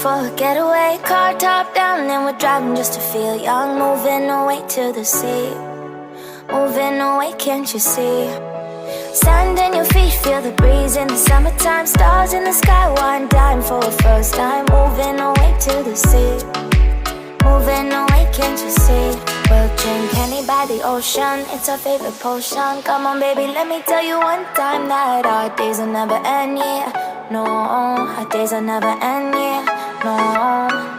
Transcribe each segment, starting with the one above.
for a getaway. Car top down and we're driving just to feel young. Moving away to the sea, moving away, can't you see? Stand on your feet, feel the breeze in the summertime. Stars in the sky, one dime for a first time. Moving away to the sea, moving away, can't you see? We'll drink honey by the ocean, it's our favorite potion. Come on baby, let me tell you one time that our days will never end, yeah. No, our days will never end, yeah. No.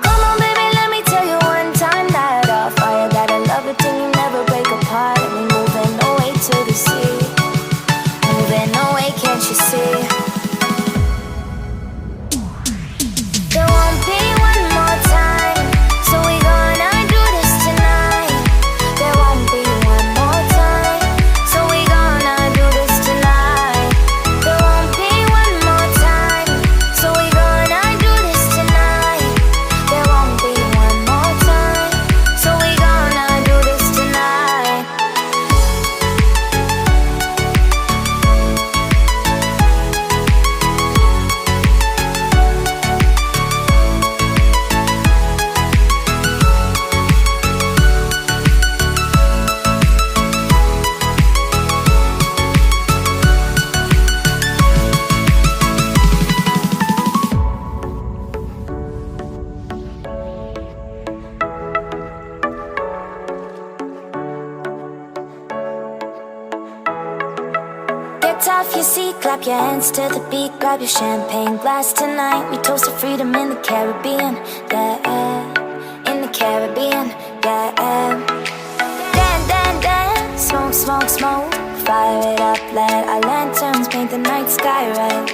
Come on baby, let me tell you one time that our fire got a love it till you never break apart. And we moving away to the sea, moving away, can't you see? There won't be one more time, so we gonna do this tonight. There won't be one more time, so we gonna do this tonight. There won't be one more time, so we gonna do this tonight. There won't be one more time, so we gonna do this tonight. Get off your seat, clap your hands to the beat. Grab your champagne glass tonight. We toast to freedom in the Caribbean, yeah. In the Caribbean, yeah. Dance, dance, dance, smoke, smoke, smoke. Fire it up, let our lanterns paint the night sky red.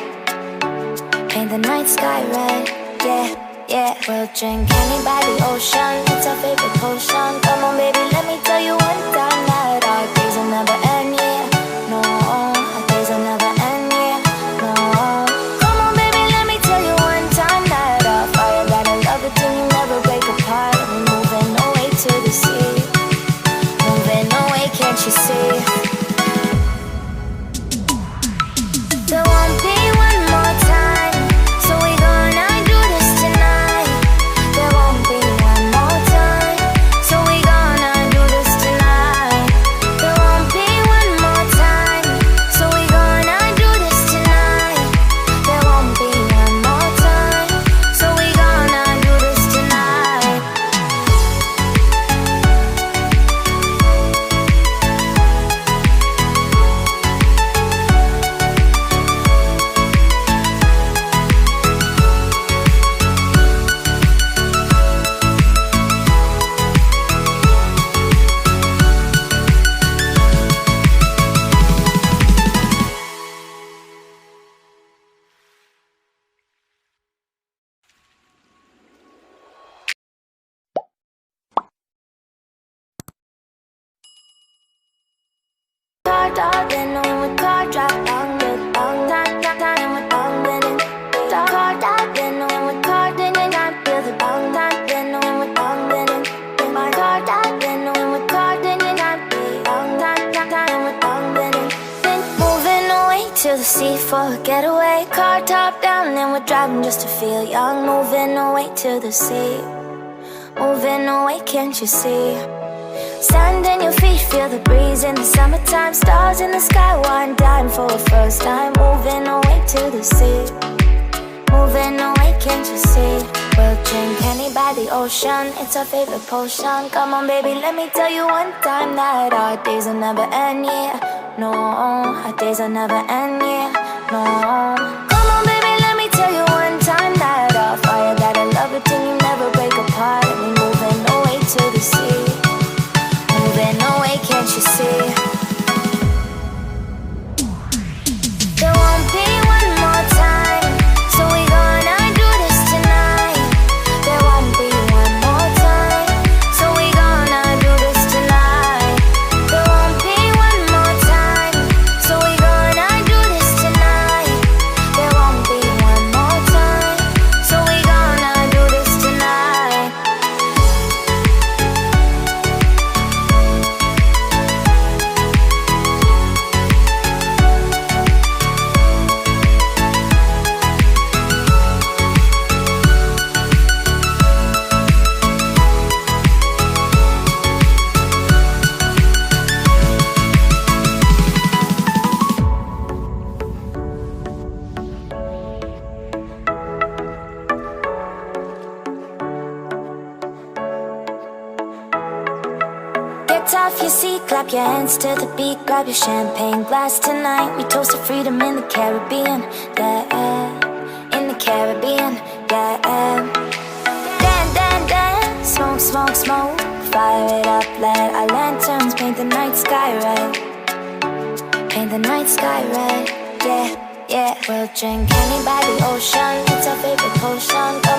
Paint the night sky red, yeah, yeah. We'll drink honey by the ocean, it's our favorite potion. Come on baby, let me tell you one time that our days will never end, yeah. No, our days will never end, yeah. No. Come on baby, let me tell you one time that our fire got a love it till you never break apart. And we're moving away to the sea, moving away, can't you see? There won't be one more time, so we gonna do this tonight. There won't be one more time, so we gonna do this tonight. There won't be one more time, so we gonna do this tonight. There won't be one more time, so we gonna do this tonight. To the sea for a getaway. Car top down and we're driving just to feel young. Moving away to the sea, moving away, can't you see? Stand on your feet, feel the breeze in the summertime. Stars in the sky, one dime for a first time. Moving away to the sea, moving away, can't you see? We'll drink honey by the ocean, it's our favorite potion. Come on baby, let me tell you one time that our days will never end, yeah. No, our days will never end, yeah. No. Come on baby, let me tell you one time that our fire got a love it till you never break apart. And we moving away to the sea, moving away, can't you see? There won't be one more time, so we gonna do this tonight. There won't be one more time, so we gonna do this tonight. There won't be one more time, so we gonna do this tonight. off your seat, clap your hands to the beat, grab your champagne glass tonight. We toast to freedom in the Caribbean, yeah, in the Caribbean, yeah. Dance, dance, dance, smoke, smoke, smoke, fire it up, let our lanterns paint the night sky red, paint the night sky red, yeah, yeah. We'll drink honey by the ocean, it's our favorite potion.